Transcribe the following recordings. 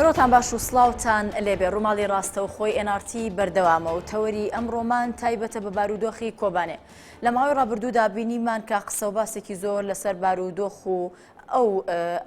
سنێڕۆتان باش و سڵاوتان لێبێ ڕووماڵی ڕاستەوخۆی NRT بەردەوامە و تەوەری ئەمڕۆمان تایبەتە بە بارودۆخی کۆبانێ. لە ماوەی ڕابردوودا بینیمان کە قسە و باسێکی زۆر لەسەر بارودۆخ و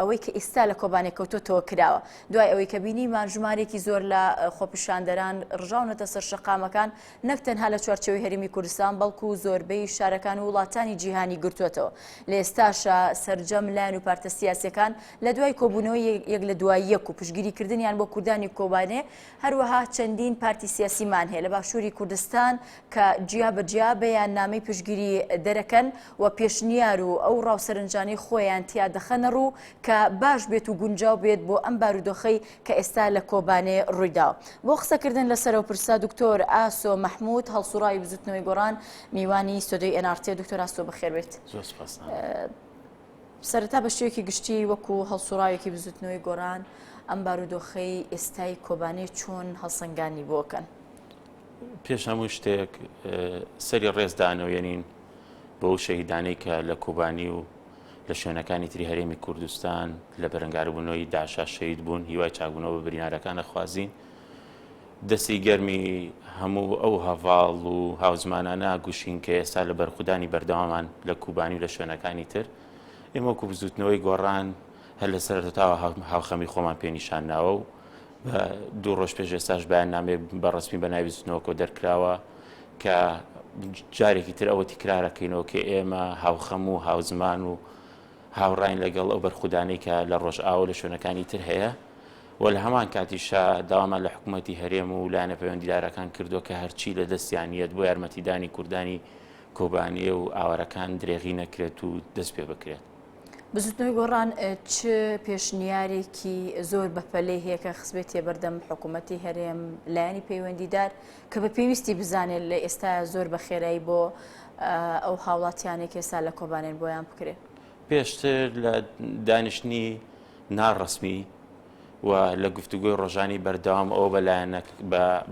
ئەوەی کە ئێستا لە کۆبانێ کەوتۆتەوە کراوە. دوای ئەوەی کە بینیمان ژمارێکی زۆر لە خۆپیشاندەران ڕژاونەتە سەر شەقامەکان نەک تەنها لە چوارچێوەی هەرێمی کوردستان بەڵکو و زۆربەی شارەکان و وڵاتانی جیهانی گرتووەتەوە. لە ئێستاشە سەرجەم لایەن و پارتە سیاسیەکان لە دوای کۆبوونەوەی یەک لە دوای یەک و پشتگیریکردنیان بۆ کوردانی کۆبانێ هەروەها چەندین پارتی سیاسیمان هەیە لە باشووری کوردستان کە جیا بەجیا بەیان نامەی پشتگیری دەرەکەن و پێشنیار و ئەو ڕاوسەرنجانەی خۆیان تیا دەخەنە ڕوو کە باش بێت و گونجاو بێت بۆ ئەم بارودۆخەی کە ئێستا لە کۆبانێ ڕوویداوە. بۆ قسەکردن لەسەرەوە پرسا دکتۆر ئاسۆ مەحموود هەڵسوڕای بزوتنەوەی گۆڕان میوانی ستۆدیۆی NRT. دکتۆر ئاسۆ بەخێر بێت. سەرەتا بە شێوەیەکی گشتی وەکو هەڵسوڕاوێکی بزوتنەوەی گۆڕان ئەم بارودۆخەی ئێستای کۆبانەی چۆن هەڵسەنگانی بۆکەن؟ پێش هەموو شتێک سەری ڕێزدانەوێنین بۆ ئەو شەهیدانەی کە لە کۆبانی و لە شوێنەکانی تری هەرێمی کوردستان لە بەرەنگاربوونەوەی داعش شەهید بوون، هیوای چاکبوونەوە بە بریندارەکان دەخوازین. دەستی گەرمی هەموو ئەو هەڤاڵ و هاوزمانانە گوشین کە ئێستا لە بەرخودانی بەردەوامان لە کوبانی و لە شوێنەکانی تر ئێمە وەکو بزوتنەوەی گۆڕان هەر لە سەرەتاوە هاوخەمی خۆمان پێنیشانناوە و دوو ڕۆژ پێش ئێستاش بەیاننامێ بەڕسمی بە ناوی بزوتنەوەکۆ دەرکراوە کە جارێکی تر ئەوە تیکرارەکەینەوە کە ئێمە هاوخەم و هاوزمان و هاوڕاین لەگەڵ ئەو بەرخودانەی کە لە ڕۆژئاوە لە شوێنەکانی تر هەیە و لە هەمان کاتیشا داوامان لە حکوومەتی هەرێم و لایەنە پەیوەندیدارەکان کردووە کە هەرچی لە دەستیانیەت بۆ یارمەتیدانی کوردانی کۆبانیە و ئاوارەکان درێغی نەکرێت و دەست پێ بکرێت. بزوتنەوەی گۆڕان چ پێشنیارێکی زۆر بەپەلەی هەیە کە خزبێتێ بەردەم حکوومەتی هەرێم لایەنی پەیوەندیدار کە بە پێویستی بزانێت لە ئێستا زۆر بە خێرایی بۆ ئەو هاوڵاتیانێک ئێستا لە کۆبانێن بۆیان بکرێت؟ پێشتر لە دانیشتنی ناڕەسمی و لە گفتوگۆی ڕۆژانی بەردەوام ئەوە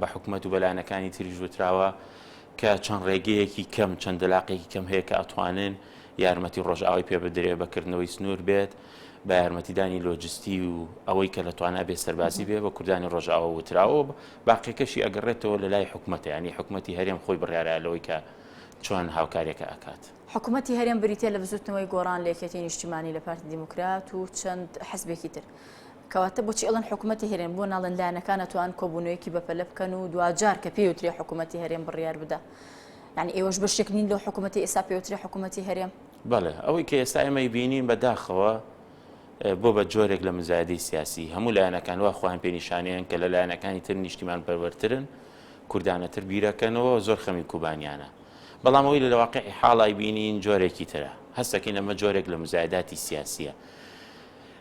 بە حکوومەت و بەلایەنەکانی تری ژووتراوە کە چەند ڕێگەیەکی کەم چەند دەلاقێکی کەم هەیە کە ئەتوانن یارمەتی ڕۆژئاوی پێ بدرێ بەکردنەوەی سنوور بێت بە یارمەتیدانی لۆجستی و ئەوەی کە لەتوانە بێ سەربازی بێ بە کوردانی ڕۆژئاوە وتراوە باقیەکەشی ئەگەڕێتەوە لە لای حکوومەتە، ینی حکوومەتی هەرێم خۆی بڕیارایەوەی کە چۆن هاوکاریەکە ئەکات. حکوومەتی هەرێم بریتێ لە بزوتنەوەی گۆڕان لە یەکێتی نیشتیمانی لە پارتی دیموکرات و چەند حزبێکی تر. کەواتە بۆچی ئەڵەن حکوومەتی هەرێم بۆ ناڵەن لایەنەکان ئەتوان کۆبوونەوەیەکی بەپەلە بکەن و دوجار کە پێوترێ حکوومەتی هەرێم بڕیار بدە؟ یعنی ئێوەش بەشێک نین لەو حکوومەتی ئێستا پێوترێ حکوومەتی هەرێم؟ بەڵێ ئەوەی کە ئێستا ئێمە بینین بەداخەوە بۆ بە جۆرێک لە مزایدەی سیاسی هەموو لایەنەکان وا خۆیان پێنیشانیان کە لە لایەنەکانی تر نیشتیمان پەروەرترن کوردانەتر بیرەکەنەوە زۆر خەمی کوبانیانە، بەڵام ئەوەی لە واقعی حاڵای بینین جۆرێکی ترە هەستەکەین ئەمە جۆرێک لە مزایداتی سیاسیە.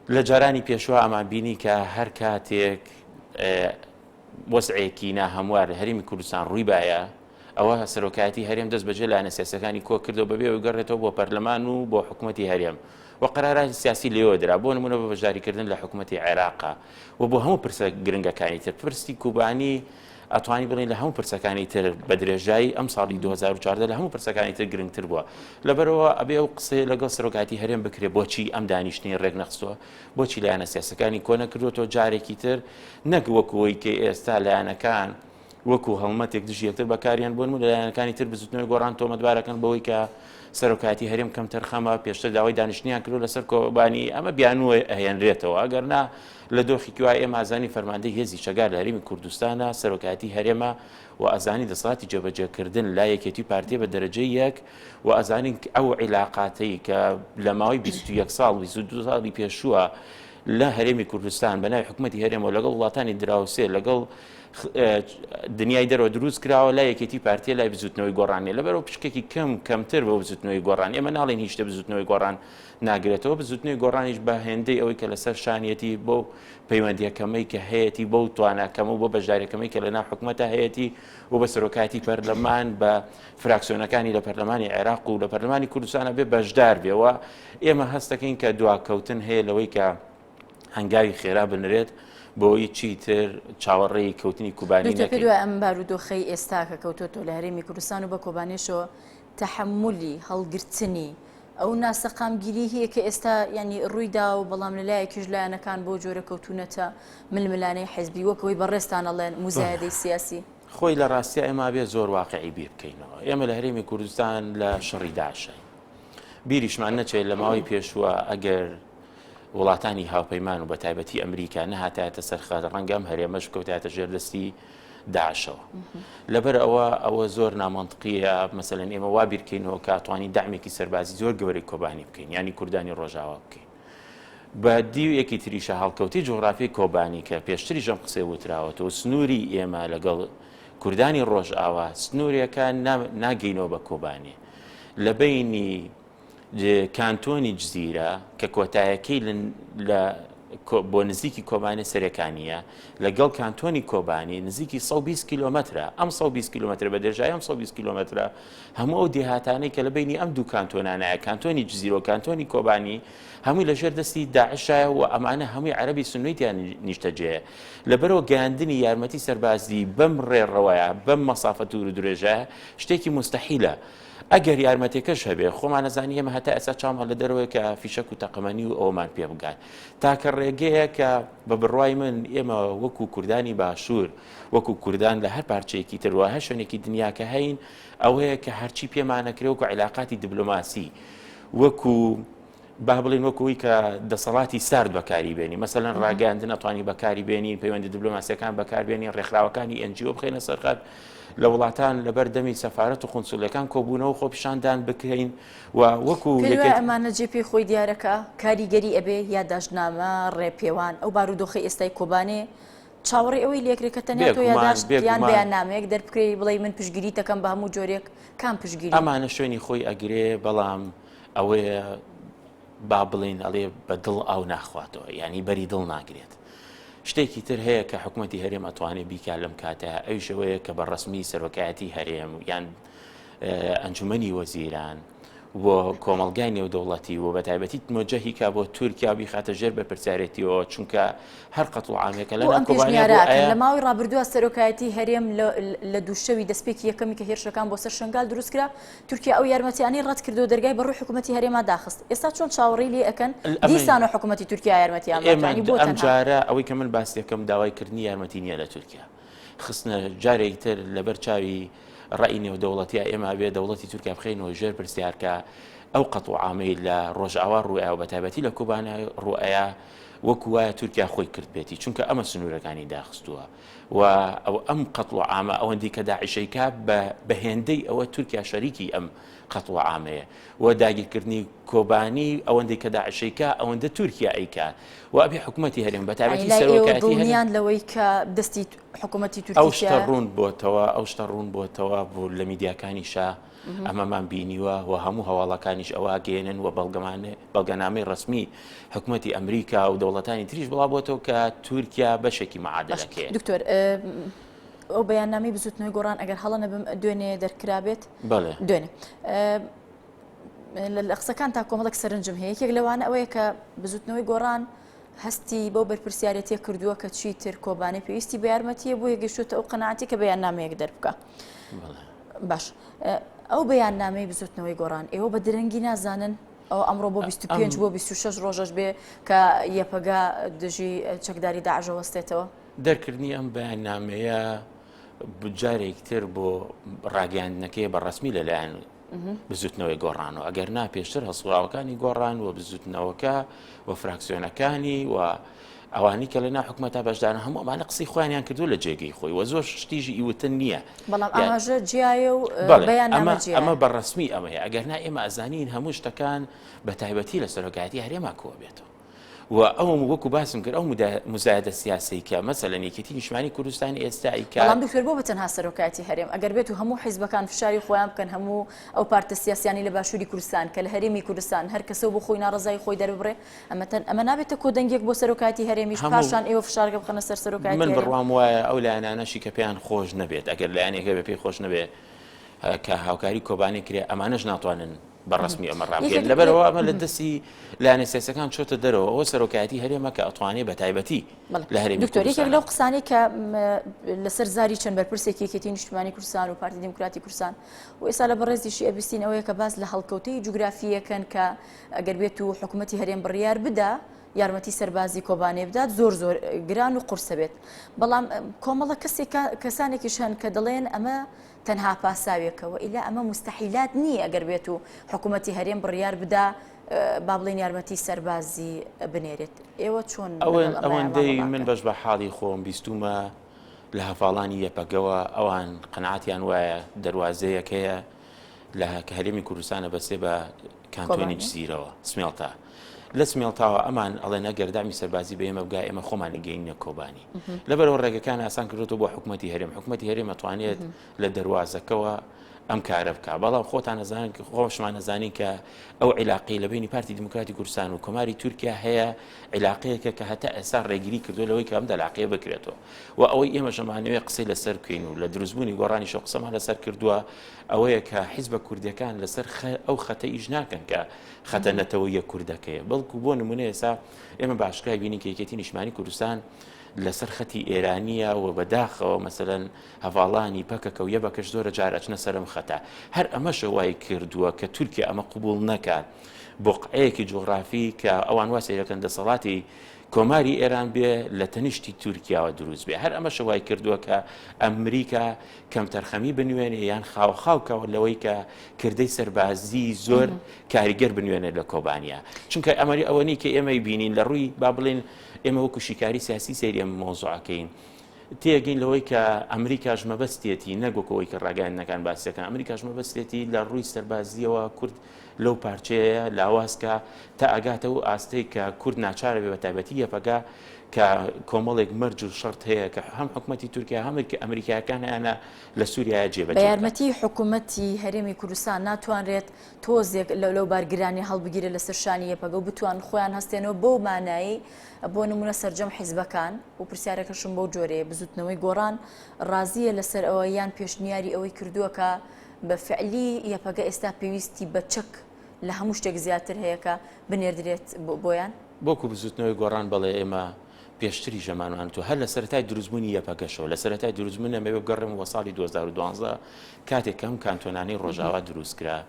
لە جارانی پێشوە ئەمان بینی کە هەر کاتێک وەسعێکی ناهەموار هەرێمی کوردستان ڕووی باە ئەوە سەرۆکایەتی هەرێم دەست بەجێ لایەنە سیاسەکانی کۆ کردەوە بەبێ و گەڕێتەوە بۆ پەرلەمان و بۆ حکوومەتی هەرێم و قەراراتی سیاسی لێوە درا بۆ نمونە بە بەشداریکردن لە حکوومەتی عێراقا و بۆ هەموو پرسە گرنگەکانی تر پرسی کوبانی ئەتوانی بڵین لە هەموو پرسەکانی تر بە درێژایی ئەم ساڵی 2014 لە هەموو پرسەکانی تر گرنگتر بووە لەبەرەوە ئەبێ ئەو قسەی لەگەڵ سەرۆکایەتی هەرێم بکرێ بۆچی ئەم دانیشتنی ڕێک نەخستووە، بۆچی لایەنە سیاسەکانی کۆ نەکردوەوە جارێکی تر نەک وەکوەوەی کە ئێستا لایەنەکان وەکو هەڵمەتێک دژ یەکتر بەکاریان بۆن و لایەنەکانی تر بزوتنەوەی گۆڕان تۆمەتبارەکەن بەوەی کە سەرۆکایەتی هەرێم کەم تەرخەمە پێشتر داوای دانیشتنیان کردو لەسەر کۆبانی ئەمە بیانوە ئەهێنرێتەوە ئەگەرنا لە دۆخێکی وای ئێمە ئازانی فەرماندەی هێزی شەگار لە هەرێمی کوردستانە سەرۆکایەتی هەرێمە و ئەزانی دەسەڵاتی جێبەجێکردن لا یەکێتی پارتیە بە دەرەجەی یەک و ئەزانین ئەو عیلاقاتەی کە لە ماوەی 21 ساڵ 22 ساڵی پێشووە لە هەرێمی کوردستان بە ناوی حکوومەتی هەرێمەوە لەگەڵ وڵاتانی دراوسێ لەگەڵ دنیای دەرەوە دروست کراوە لا یەکێتی پارتیە لای بزوتنەوەی گۆڕانی لەبەرەوە پشکێکی کەمتر بە بزوتنەوەی گۆڕان ئێمە ناڵێن هیچ شتە بزوتنەوەی گۆڕان ناگرێتەوە بزوتنەوەی گۆڕانیش بە هێندەی ئەوەی کە لەسەر شانیەتی بۆ پەیوەندیەکەمەی کە هەیەی بۆ تواناکەم و بۆ بەشداریەکەمەی کە لەناو حکوومەتە هەیەی و بە سەرۆکایەتی پەرلەمان بە فراکسیۆنەکانی لە پەرلەمانی عێراق و لە پەرلەمانی کوردستانە بێ بەشدار بێەوە ئێمە هەستەکەین کە دواکەوتن هەیە لەوەی کە هەنگاوی خێرا بنرێت بۆی چیتر چاوەڕێی کەوتنی کوبانی نەکەین. دوای ئەم بارودۆخەی ئێستا کە کەوتۆتەوە لە هەرێمی کوردستان و بە کۆبانێشەوە تەحملی هەڵگرتنی ئەو ناسەقامگیری هەیە کە ئێستا ینی ڕوویدا و بەڵام لەلایەکیش لایەنەکان بۆ جۆرە کەوتونەتە ململانەی حیزبی وەکەوەی بەڕێستان ئەڵێن موزایەدەی سیاسی خۆی لە ڕاستیە ئێمە بێ زۆر واقعی بیر بکەینەوە. ئێمە لە هەرێمی کوردستان لە شەڕی داعشین بیریشمان نەچێت لە ماوەی پێشووە ئەگەر وڵاتانی هاوپەیمان و بە تایبەتی ئەمریکا نەهاتایەتە سەرخات ڕەنگەم هەرێمەش کەوتایەتە ژێردەستی داعشەوە. لەبەر ئەوە زۆر نامەنطقیە مەسەلەن ئێمە وا بیرکەینەوە کاتوانی دامێکی سەربازی زۆر گەورەی کۆبانی بکەین ینی کوردانی ڕۆژاوا بکەین. بە دیوەکی تریشە هەڵکەوتی جغرافی کۆبانی کە پێشتری ژەم قسێ وتراوەتەوە سنووری ئێمە لەگەڵ کوردانی ڕۆژئاوا سنوورەکان ناگەینەوە بە کۆبانێ لە بینی کانتۆنی جززیرە کە کۆتایەکەی بۆ نزیکی کۆبانە سەرەکانیە لەگەڵ کانتۆنی کۆبانی نزیکی 120 کیلومترە ئەم 120 کیلومتر بە دەرژای ئەم 120 کیلومترە هەموو ئەو دێهاتانەی کە لە بینی ئەم دوو کانتۆنانایە کانتۆنی جززیرە و کانتۆنی کۆبانی هەمووی لەژێر دەستی داعشایە و ئەمانە هەمووی عەرەبی سنویتیان نیشتەجێ لەبەرەوە گەیاندنی یارمەتی سەربازی بەم ڕێڕەوەیە بەم مەسافە دوور و درێژە شتێکی مستەحیلە. ئەگەر یارمەتێکەش هەبێ خۆمان نەزانی ئێمە هەتا ئێستا چامان لە دەرەوەی کە فیشەک و تەقەمەنی و ئەومان پێ بگات تاکە ڕێگەیە کە بە بڕوای من ئێمە وەکو کوردانی باشوور وەکو کوردان لە هەر پارچەیەکی ترەوە هەر شوێنێکی دنیاکە هەین ئەوەیە کە هەرچی پێمانەکرێ وەکو عیلاقاتی دیبلۆماسی وەکو با بڵین وەکوی کە دەسەڵاتی سارد بەکاری بێنی مەسەلەن ڕاگەاندن ئەتوانی بەکاری بێنی پەیوەندی دیبلۆماسیەکان بەکاربێنی ڕێکخراوەکانی NGO بخێنە سەرخات لە وڵاتان لەبەر دەمی سەفارەت و قونسوڵەکان کۆبوونەوە خۆپیشاندان بکەین و وەکو ئەمانە جێپی خۆی دیارەکە کاریگەری ئەبێ یا داژنامە ڕێپێوان ئەو بارودۆخی ئێستای کۆبانێ چاوەڕێ ئەوەی لێکرێت کە تەنیا تۆ یاداشتیان بەیان نامەیەک دەربکرێ بڵێ من پشگیری دەکەم بە هەموو جۆرێک کام پشگیری ئەمانە شوێنی خۆی ئەگرێ بەڵام ئەوەیە با بڵین ئەڵێ بە دڵ ئاو ناخواتەوە ینی بەری دڵ ناگرێت. شتێکی تر هەیە کە حکوومەتی هەرێم ئەتوانێت بیکات لەم کاتە ئەویشەوەیە کە بە ڕسمی سەرۆکایەتی هەرێم یان ئەنجومەنی وەزیران و کۆمەڵگای نێودەوڵەتی و بە تایبەتی مۆجەهی کا بۆ تورکیا بیخاتە ژێر بە پرسیارەتیەوە چونکە هەر قەت و عامێکە لە لە ماوەی ڕابردووە سەرۆکایەتی هەرێم لە دووشەوی دەستپێکی یەکەمی کە هێرشەکان بۆ سەر شنگال دروستکرا تورکیا ئەو یارمەتیانی ڕەت کردو دەرگای بەڕووی حکوومەتی هەرێما داخست ئێستا چۆن چاوەڕێی لێ ئەکەن دیسانە حکوومەتی تورکیا یارمەتیان ئەم جارە ئەوەی کە من باسی یەکەم داوایکردنی یارمەتی نییە لە تورکیا خستنە جارێک تر لەبەر چاوی ڕای نێودەوڵەتی ئێمە بێ دەوڵەتی تورکیا بخێنەوە ژێر پرسیارکە ئەو قەت و عامەی لە ڕۆژئاوا ڕوئیا و بە تایبەتی لە کۆبانە ڕوئەیە وەکو وایە تورکیا خۆی کرد بێتی چونکە ئەمە سنوورەکانی داخستووە و ئەو ئەم قەت و عامە ئەوەندی کە داعشەیکا بە هێندەی ئەوە تورکیا شەریکی ئەم قەت و عامەیە و داگیرکردنی کۆبانی ئەوەندەی کە داعشەیکا ئەوەندە تورکیا ئەیکا و ئەبێ حکوومەتی هەرێم بە تایبەتی سەرۆکایەتی هەرێم لەوەی کە دەستی حکوومەتی تورکیا ئەو شتە ڕوون بۆتەوە بۆ لە میدیاکانی شا ئەمەمان بینیوە و هەموو هەواڵەکانیش ئەوە گەێنن و بەڵگەنامەی ڕسمی حکوومەتی ئەمریکا و دەوڵەتانی تریش بڵا بۆتەوە کە تورکیا بەشێکی مەعادلەکەیە. دکتۆر ئەو بەیاننامەی بزوتنەوەی گۆڕان ئەگەر هەڵە نەبم دوێنێ دەرکرابێت دوێنێ لە قسەکان تا کۆمەڵێک سەرنجم هەیە یەکێک لەوانە ئەوەیە کە بزوتنەوەی گۆڕان هەستی بەو بەرپرسیارەتیە کردووە کە چی تر کۆبانەی پێویستی بە یارمەتیە بۆ یەگەشتوتە ئەو قەناعەتی کە بەیاننامەیەک دەربکە. باش ئەو بەیاننامەی بزوتنەوەی گۆڕان ئێوە بە درەنگی نازانن ئەو ئەمڕۆ بۆ 25 بۆ 26 ڕۆژەش بێ کە یەپەگا دژی چەکداری داعش وەستێتەوە دەرکردنی ئەم بەیاننامەیە جارێک تر بۆ ڕاگەاندنەکەی بە ڕسمی لەلایەن بزوتنەوەی گۆڕانەوە ئەگەر نا پێشتر هەسوڵاوەکانی گۆڕان و بزوتنەوەکە و فراکسیۆنەکانی و ئەوانی کە لە نا حکوومەتە بەشدارن هەموو ئەمانە قسەی خۆیان کردو لە جێگەی خۆی و زۆر شتیژی ئیوتن نییە بەڵام ئاماژە جیایە و ئەمە بەڕسمی ئەمەیە ئەگەر نا ئێمە ئەزانین هەموو شتەکان بە تایبەتی لە سەرۆکایەتی هەرێما کۆ بێتەوە و ئەوم وەکو باسم کرد ئەو مزایدە سیاسی کە مەسەلەن یەکێتی نیشتمانی کوردستانی ئێستایی کە بەڵام دکتۆر بۆ بەتەنها سەرۆکایەتی هەرێم ئەگەر بێت و هەموو حیزبەکان فشاری خۆیان بکەن هەموو ئەو پارتە سیاسیانی لە باشووری کوردستان کە لە هەرێمی کوردستان هەر کەسە بۆ خۆی ناڕزای خۆی دەربڕێ ئەمە نابێتە کۆدەنگێک بۆ سەرۆکایەتی هەرێمیش پاشان ئێوە فشارگە بخەنە سەر سەرۆکایەتی من بڕوام وایە ئەو لایەنانەشی کە پێیان خۆش نەبێت ئەگەر لایەنێکە بە پێی خۆش نەبێت کە هاوکاری کۆبانی کرێ ئەمانەش ناتوانن بەڕسمی ئەمە ڕابگەین لەبەرەوە ئەمە لە دەستی لایەنە سیاسەکان چۆتە دەرەوە ئەوە سەرۆکایەتی هەرێمە کە ئەتوانێت بە تایبەتی لە هەرێمی دکتۆر یەکێک لەو قسانەی کە لەسەر زاری چەند بەرپرسێکی یەکێتی نیشتیمانی کوردستان و پارتی دیموکراتی کوردستان و ئێستا لە بەڕێزیشی ئەبیستین ئەوەیە کە باز لە هەڵکەوتەی جوگرافیەکەن کە ئەگەر بێت و حکوومەتی هەرێم بڕیار بدا یارمەتی سەربازی کۆبانێ بدات زۆر گران و قورسە بێت بەڵام کۆمەڵە کەسانێکیش هەن کە دەڵێن ئەمە تەنها پاساوێکەوە ئیلا ئەمە مستحیلات نییە ئەگەر بێت و حکوومەتی هەرێم بڕیار بدا با بڵێن یارمەتی سەربازی بنێرێت ئێوە چۆن ئەوەندەی من بەش بە حاڵی خۆم بیستومە لە هەفاڵانی یەپەگەوە ئەوان قەنەعاتیان وایە دەواازەیەکەیە لە کە هەرێمی کوردستانە بەسێ بە کانتۆنی جزیرەوە سمێڵتا لە سمێڵتاوە ئەمان ئەڵێن ئەگەر دامی سەربازی بە ئێمە بگای ئێمە خۆمان لەگەینە کۆبانی لەبەرەوە ڕێگەکان ئاسان کردوەوە بۆ حکوومەتی هەرێم ئەتوانێت لە دەواازەکەەوە ئەم کارە بکە بەڵام خۆتان نەزانن خۆشمان نەزانین کە ئەو عیلاقی لە بینی پارتی دیموکراتی کوردستان و کۆماری تورکیا هەیە عیلاقەیەکە کە هەتا ئێستا ڕێگیری کردو لەوەی کە ئەم دەلاقەیە بکرێتەوە و ئەوەی ئێمە ژەمانەوەی قسەی لەسەر بکەین و لە دروستبوونی گۆڕانی شۆ قسەمان لەسەر کردووە ئەوەیە کە حیزبە کوردەکان لەسەر ئەو خەتە ئیش ناکەن کە خەتە نەتەوەیە کوردەکەیە بەڵکو بۆ نمونە ئێستا ئێمە باشکای بینی کە یەکێتی نیشتیمانی کوردستان لەسەر خەتی ئێرانیە و بەداخەوە مەسەلەن هەواڵانی پەکەکە و یەبەکەش زۆرە جار ئەچنە سەرم خەتا هەر ئەمەشە وای کردووە کە تورکیا ئەمە قبول نەکات بۆقعەیەکی جوغرافی کە ئەوان وا سەیرەکەن دەسەڵاتی کۆماری ئێران بێ لە تەنیشتی تورکیاوە دروست بێ هەر ئەمەشە وای کردووە کە ئەمریکا کەم تەرخەمی بنوێنێ یان خاوخاوکەوە لەوەی کە کردەی سەربازی زۆر کاریگەر بنوێنێ لە کۆبانیا چونکە ئەمەری ئەوەنی کە ئێمەی بینین لە ڕووی با بڵێن ئێمە وەکو شیکاری سیاسی سەیری ئەم مۆزوعەکەین تێگەین لەوەی کە ئەمریکاش مەبەستێتی نەگوکەوەی کە ڕاگەیاندنەکان باسیەکان ئەمریکاش مەبەستێتی لە ڕووی سەربازیەوە کورد لەو پارچەیە لاوازکە تا ئەگاتە و ئاستەی کە کورد ناچارە بێ بە تایبەتی یەپەگا کە کۆمەڵێک مەرج و شەرت هەیە کە هەم حکوومەتی تورکیا هەمێک ئەمریکایەکان هیانە لە سووریایە جێبەجێ بە یارمەتی حکوومەتی هەرێمی کوردستان ناتوانرێت تۆزێک لەو بارگرانی هەڵبگیرە لەسەر شانی یەپەگە و بتوان خۆیان هەستێنەوە بەو مانایی بۆ نمونە سەرجەم حیزبەکان و پرسیارەکەشم بەو جۆرەیە بزوتنەوەی گۆڕان ڕازیە لەسەر ئەوە یان پێشنیاری ئەوەی کردووە کە بە فعلی یەپەگە ئێستا پێویستی بە چەک لە هەموو شتێک زیاتر هەیە کە بنێردرێت بۆیان بۆکو بزوتنەوەی گۆڕان بەڵێ ئێمە پێشتری ژەمانوان تو هەر لە سەرەتای دروستبوونی یەپەکەشەوە لە سەرەتای دروستبوون ئەمە بگەڕێم وە ساڵی 2012 کاتێک کەم کانتۆنانەی ڕۆژاوا دروستکرا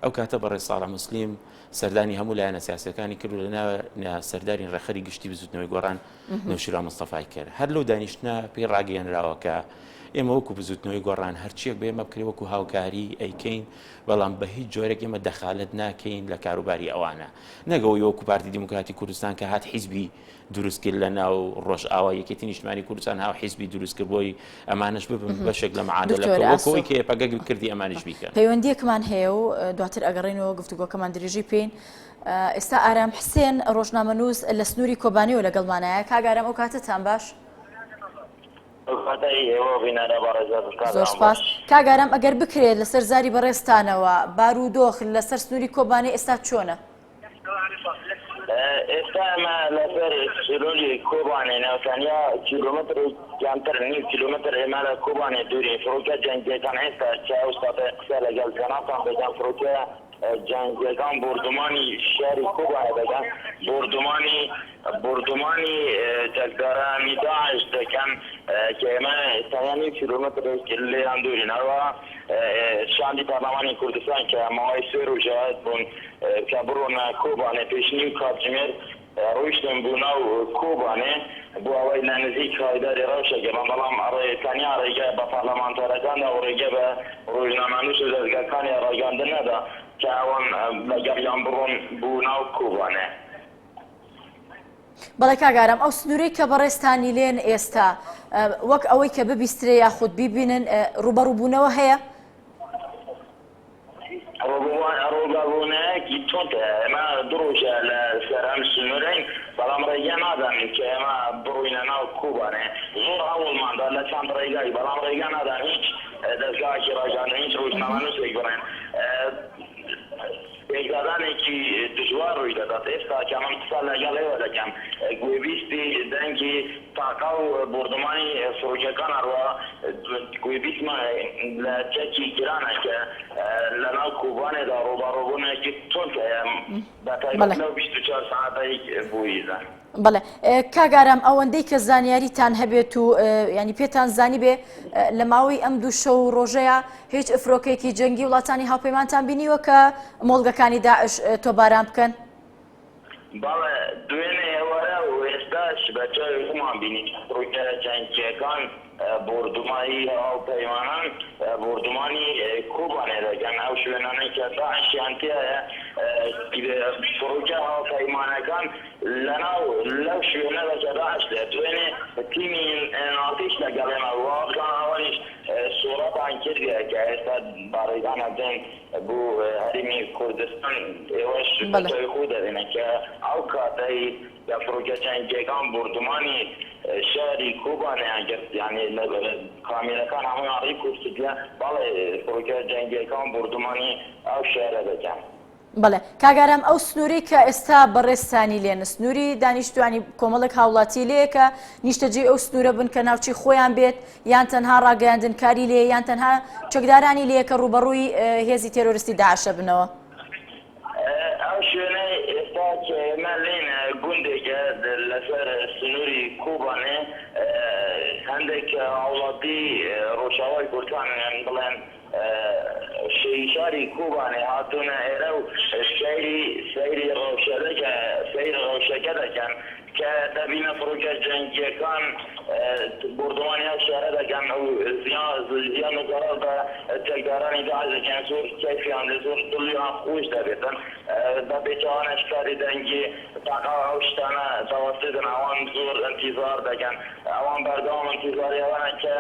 ئەو کاتە بەڕێ ساڵح موسلیم سەردانی هەموو لایەنە سیاسەکانی کرد و لەناو سەرداری ڕێخەری گشتی بزوتنەوەی گۆڕان نەوشیرا مستەفای کرد هەر لەو دانیشتە پێی ڕاگەیەنراوە کە ئێمە وەکو بزوتنەوەی گۆڕان هەرچیەک بە ئێمە بکرێ وەکو هاوکاری ئەیکەین بەڵام بە هیچ جۆرێک ئێمە دەخالت ناکەین لە کاروباری ئەوانە نەگەوەی وەکو پارتی دیموکراتی کوردستان کە هات حیزبی دروستکرد لە ناو ڕۆژئاوا یەکێتی نیشتیمانی کوردستان هاو حیزبی دروستکرد بۆی ئەمانش ببن بەشێک لە معادلەکەوەی کە یەپەگە کردی ئەمانش بیکەن پەیوەندیەکمان هەیە و دواتر ئەگەڕێنەوە گفتوگۆکەمان درێژی پێین ئێستا ئارام حسێن ڕۆژنامەنووس لە سنووری کۆبانیەوە لەگەڵمانایە کاگارم ئەو کاتتان باش زۆر سپاس کاگارم ئەگەر بکرێت لەسەر زاری بەڕێستانەوە بارودۆخ لەسەر سنووری کۆبانێ ئێستا چۆنە ئێستا ئەمە لەسەر سنووری کۆبانێ ناوچانیا کیلۆمەتر کەمتر نیو کیلۆمەتر ئێمە لە کۆبانێ دوورین فڕۆکە جەنگیەکان ئێستا چاوستا قسە لەگەڵ جەنابتان بگەم فڕۆکە جەنگیەکان بردومانی شاری کۆبانێ دەکەن بردومانی جەکدارانی داعش دەکەن کە ئێمە ئێستایانی کیلۆمەتر لێیان دوورین هەروە شاندی پەرلەمانی کوردستان کە ماوەی سێ ڕۆژە بوون کە بڕۆنە کۆبانێ پێشنی و کاتژمێر ڕۆیشتن بوو ناو کۆبانێ بۆ ئەوەی لە نزیک کایداری ڕەوشەگەڕن بەڵام تەنیا ڕێگە بە پەرلەمانتەرەکاندا و ڕێگە بە ڕۆژنامەنووس و دەستگاکانی ڕێگەاندن نەدا کە ئەوان لەگەڵیان بڕۆن بوو ناو کۆبانێ بەڵێ کاگارم ئەو سنوورەی کە بەڕێستانی لێن ئێستا وەک ئەوەی کە ببیسترێ یاخود بیبینن ڕوبەڕووبوونەوە هەیە ڕۆگەبوونەیەکی تۆتە ئێمە دڕۆژە لە سەر ئەم سنوورەین بەڵام ڕێگە نادانین کە ئێمە بڕووینە ناو کۆبانێ زۆر هەوڵماندا لە چەند ڕێگای بەڵام ڕێگە نادان هیچ دەستگاکی ڕاگەاندن هیچ ڕۆژنامەنووسێک بڕێن پێکدادانێکی دژوار ڕووی دەدات ئێستا کە من قسە لەگەڵ ئێوە دەکەم گوێبیستی دەنگی تاقا و بردمانی فڕۆکەکان هەروە گوێبیستمە لە چەکی گرانە کە لەناو کوبانێدا ڕۆباڕۆبوونێکی تۆنک هەیە بەتایبەت لەو 24 ساعەتەی بوویدا. بەڵێ کاگارام ئەوەندەی کە زانیاریتان هەبێت و ینی پێتان زانی بێ لە ماوەی ئەم دوو شەو ڕۆژەیە هیچ ئفرۆکێکی جەنگی وڵاتانی هاوپەیمانتان بینیوە کە مۆڵگەکانی داعش تۆباران بکەن؟ بەڵێ دوێنێ ئێوەرە و ئێستاش بەچاوی خۆمان بینی ڕووکە جەنگیەکان بردومایی هاوپەیمانان بردومانی کوبانێ دەکەن ئەو شوێنانەی کە داعشیان تێ هەیە فڕوکە هاوپەیمانەکان لەو شوێنە بەکە داعش لێ دوێنێ تیمی ناتیش لەگەڵێمە واقعا ئەوەنیش سوورەتان کردێ کە ئێستا باڕێدانە دێن بۆ هەرمی کوردستان ئێوەش بەچاوی خۆ دەدێنە کە ئەو کاتەی لە فڕوکە جەنگیەکان بردومانی شاری کوبانیان گرت یعنی کامیلەکان هەمووی ڕێی کوردستان بەڵێ فڕوکە جەنگیەکان بردومانی ئەو شارە دەکەن. بەڵێ کاگارام ئەو سنووری کە ئێستا بەڕێستانی لێن سنووری دانیشتوانی کۆمەڵک هاوڵاتی لێ کە نیشتەجێ ئەو سنوورە بن کە ناوچی خۆیان بێت یان تەنها ڕاگەیاندنکاری لێ یان تەنها چەکدارانی لێ کە ڕوبەڕووی هێزی تێرۆریستی داعشە بنەوە. ئەو شوێنەی ئێستا کە ئێمە لێنە گوندێکە لەسەر سنووری کوبانێ هەندێک هاوڵاتی ڕۆژاوای کوردستان بڵێن شاری کوبانێ هاتوونە ئێرە و سەیری ڕەوشەکە دەکەن کە دەبینە فڕوکە جەنگیەکان بردومانی ئەو شارە دەکەن و زیان و زەرەر بە چەکدارانی داعش دەکەن زۆر کەیفیان لە زۆر دڵیان خۆش دەبێتن بەبێتەوانە شکاری دەنگی تاقا ئەو شتانە تەوەسێتن ئەوان زۆر ئەنتیزار دەکەن ئەوان بەردەوام ئەنتیزاری ئەوانە کە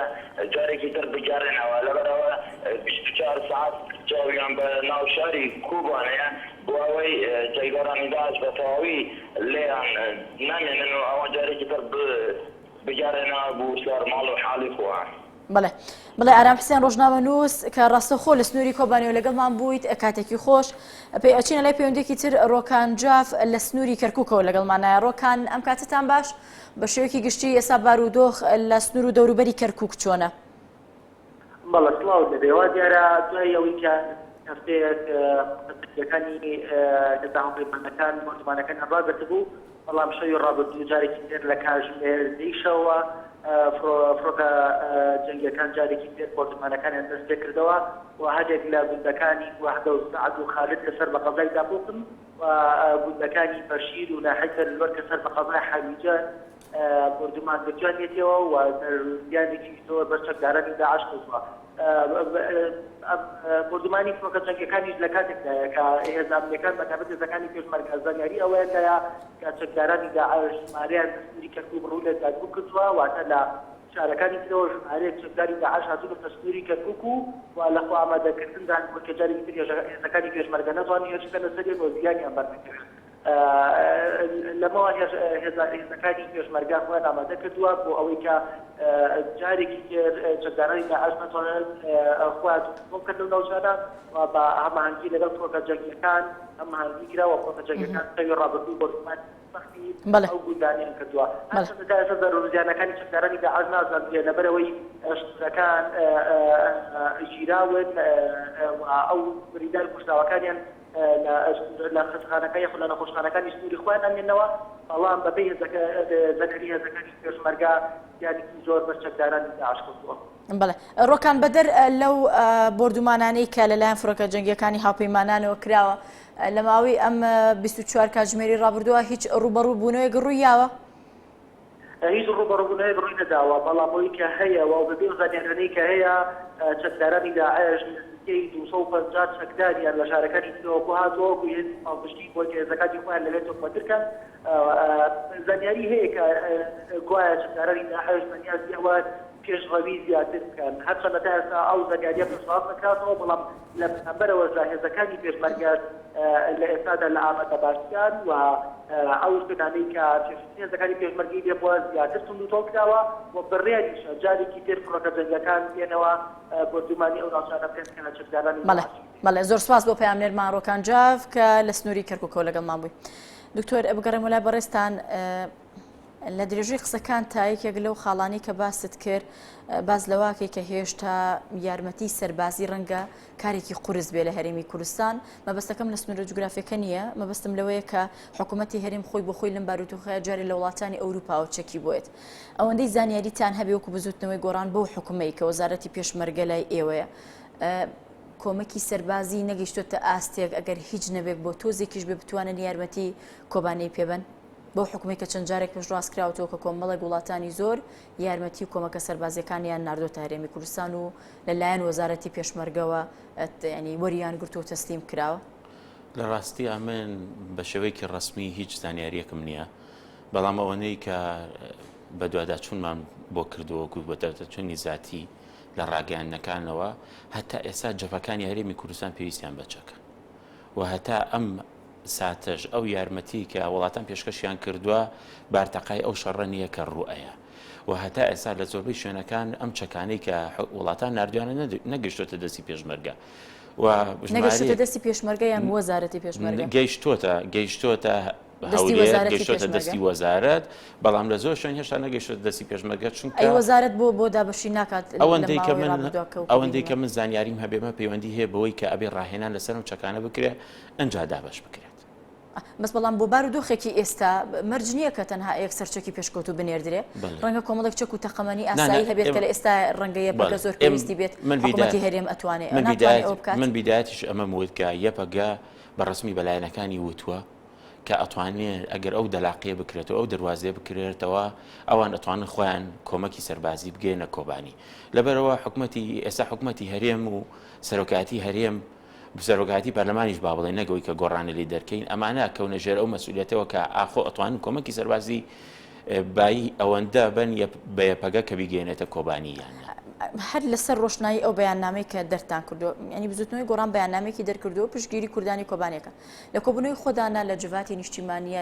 جارێکی تر بگەڕێنەوە لەبەرەوە 24 ساعت چاویان بە ناو شاری کوبانەیە بۆ ئەوەی جێگەرانی داعش بە تەواوی لێیان نامێنن و ئەوان جارێکی تر بگەڕێنەوە بۆ سەر ماڵ و حاڵی خۆیان. بڵێ ئارام حسێن ڕۆژنامەنووس کە ڕاستەخۆ لە سنووری کۆبانیەوە لەگەڵمان بوویت کاتێکی خۆش پێی ئەچینە لای پەیوەندێکی تر ڕۆکان جاف لە سنووری کەرکووکەوە لەگەڵمانایە. ڕۆکان ئەم کاتتان باش بە شێوەیەکی گشتی ئێستا بارودۆخ لە سنوور و دەوروبەری کەرکووک چۆنە؟ بەڵێ سڵاو دەبێەوە دیارە دوای ئەوەی کە هەفتەیەک یەکانی هاوپەیمانەکان مۆزمانەکان هەڵاگرت بوو بەڵام شەوی ڕابردوو جارێکی تر لە کاتژمێر دەیشەوە فڕۆکە جەنگیەکان جارێکی تر مۆزمانەکانیان دەست پێ کردەوە و هەرێک لە گوندەکانی وەحدە و سەعد و خالد کەسەر بە قەزای دابووکن و گوندەکانی بەشیر و ناحەیدەر لۆر کەسەر بە قەزای حەلیجە بردومان بتوانێتەوە و زیانێکی زۆر بەر چەکدارانی داعش کردووە. بردومانی فڕۆکە جەنگیەکانیش لە کاتێکدایە کە هێزانەکان بەتابەت هێزەکانی پێشمەرگە زانیاری ئەوەیەدایە کە چەکدارانی داعش ژمارەیان سنووری کەرکووک ڕوو لە دادبوو کردووە واتە لە شارەکانی ترەوە ژمارەیەک چەکداری داعش هاتوونە سنووری کەرکووک و لەخوا ئامادەکردندان کە جارێکی تر هێزەکانی پێشمەرگە نەتوانی هێرشکەنە سەرێن و زیانیان بەرنەکرد. لەمەوە هێزەکانی پێشمەرگە خۆیان ئامادە کردووە بۆ ئەوەی کە جارێکی تر چەکدارانی داعش نەتوانن خۆیان بکردن لەو جارە و بە هەماهەنگی لەگەڵ فڕۆکە جەنگیەکان هەماهەنگی کراوە فڕۆکە جەنگیەکان سەوی ڕابردوو بردومان سەختی ئەو گوندانیان کردووە. هەرچەندە ئێستا ضرورزیانەکانی چەکدارانی داعش نازانرێ لەبەرەوەی شتەکان ژیراون و ئەو بریندار کوشتاوەکانیان لە خستخانەکەی خۆ لە نەخۆشخانەکانی سنووری خۆیان ئەمێنەوە بەڵام بەپێی زەکەری هێزەکانی پێشمەرگە یانێکی زۆر بەر چەکدارانی داعش کردووە. بەڵێ ڕۆکان بەدەر لەو بردومانانەی کە لەلایەن فڕۆکە جەنگیەکانی هاوپەیمانانەوە کراوە لە ماوەی ئەم 24 کاتژمێری ڕابردووە هیچ ڕوبەڕوو بوونەوەیەک ڕوویاوە؟ هیچ ڕوبەڕووبوونەوەیەک ڕووی نەداوە بەڵام ئەوەی کە هەیە و بەبێ زانیاریانەی کە هەیە چەکدارانی داعش 250 چەکداریان لە شارەکانی ترەوە هاتووە بۆ پاڵپشتی بۆ هێزەکانی خۆیان لەوێت تۆمەترکەن. زانیاری هەیە کە گوایە چەکدارانی داعش بەنیازی ئەوە پێشڕەوی زیاتر بکەن هەرچەندە تا ئێستا ئەو زانیاریە پێشڕاست نەکراتەوە بەڵام لە بەرەوە هێزەکانی پێشمەرگە لە ئێستادا لە ئامادەباشیان و ئەو شتانەی کە هێزەکانی پێشمەرگی لێ بووە زیاتر تونند و تۆڵکراوە و بڕیاریشە جارێکی تر فڕۆکە جەنگیەکان بێنەوە بردومانی ئەو ناوچانە بکەن لە چەکدارانی. بەڵێ زۆر سپاس بۆ پەیامنێرمان ڕۆکان جاف کە لە سنووری کەرکووکەوە لەگەڵمان بووی. دکتۆر بگەڕێمە لای بەڕێستان لە درێژەی قسەکان تایەکێک لەو خاڵانی کە باست کرد باز لەواکەی کە هێشتا یارمەتی سەربازی ڕەنگە کارێکی قورس بێ لە هەرێمی کوردستان مەبەستەکەم لە سنوورە جوگرافیەکە نییە مەبەستم لەوەیە کە حکوومەتی هەرێم خۆی بۆ خۆی لەم باروتوخەیە جارێ لە وڵاتانی ئەوروپا و چەکی بۆیت ئەوەندەی زانیاریتان هەبێ وەکو بزوتنەوەی گۆڕان بەو حکومەی کە وەزارەتی پێشمەرگە لای ئێوەیە کۆمەکی سەربازی نەگەیشتۆتە ئاستێک ئەگەر هیچ نەبێت بۆ تۆزێکیش بێ بتوانن یارمەتی کۆبانەی پێبن بۆ حکومی کە چەند جارێک پێش ڕاستکراوەوە کە کۆمەڵێک وڵاتانی زۆر یارمەتی کۆمەکە سەربازیەکانیان ناردۆتە هەرێمی کوردستان و لەلایەن وەزارەتی پێشمەرگەوە ینی وەریان گرت و تەسلیم کراوە لە ڕاستی ئەمن بە شێوەیەکی ڕسمی هیچ زانیاریەکم نییە بەڵام ئەوەنەی کە بە دوواداچوونمان بۆ کردووەکو بە دەرچوونی زیاتی لە ڕاگەیاندنەکانەوە هەتا ئێستا جەپەکانی هەرێمی کوردستان پێویستیان بەچەکە و هەتا ئەم ساتەژ ئەو یارمەتی کە وڵاتان پێشکەشیان کردووە بارتەقای ئەو شەڕە نییە کە ڕوئەیە و هەتا ئێستا لە زۆربەی شوێنەکان ئەم چەکانەی کە وڵاتان نردویانە نەگەشتۆتە دەستی پێشمەرگە و نەگەشتۆتە دەستی پێشمەرگە یان وەزارەتی پێشمەرگە گەیشتۆتە هەولێر گەیشتۆتە دەستی وەزارەت بەڵام لە زۆر شوێن هێشتا نەگەیشتۆتە دەستی پێشمەرگە چونکە ئەی وەزارەت بۆ دابەشی ناکات ئەوەندەی کە من زانیاریم هەبێمە پەیوەندی هەیە بەوەی کە ئەبێ ڕاهێنان لەسەر و چەکانە بکرێ ئەنجا دابەش بکرێت بەس بەڵام بۆ بارودۆخێکی ئێستا مەرج نییە کە تەنها یەک سەرچەکی پێشکەوت و بنێردرێ ڕەنگە کۆمەڵێک چەک و تەقەمەنی ئاسایی هەبێت کە لە ئێستا ڕەنگە یەپەگە زۆر پێویستی بێت حکوومەتی هەرێم ئەتوانێت من بیدایەتیش ئەمەم وت کە یەپەگە بە ڕسمی بەلایەنەکانی وتووە کە ئەتوانێت ئەگەر ئەو دەلاقیە بکرێتەوە ئەو دەواازەیە بکرێتەوە ئەوان ئەتوانن خۆیان کۆمەکی سەربازی بگەێنە کۆبانی لەبەرەوە ئێستا حکوومەتی هەرێم و سەرۆکاتی هەرێم سەرۆکاتی پەرلەمانیش با بڵێ نەگەوەی کە گۆڕانە لی دەرکەین ئەمانە کەونە ژێر ئەو مەسئولیەتەوە کە ئاخۆ ئەتوانن کۆمەکی سەربازی بای ئەوەندە بن بە یەپەگە کە بیگەێنێتە کۆبانییان هەر لەسەر ڕۆشنایی ئەو بەیاننامەی کە دەرتان کردو ینی بزوتنەوەی گۆڕان بەیاننامێکی دەرکردو پشتگیری کوردانی کۆبانێکە لە کۆبوونەوەی خۆدانە لە جواتی نیشتیمانیە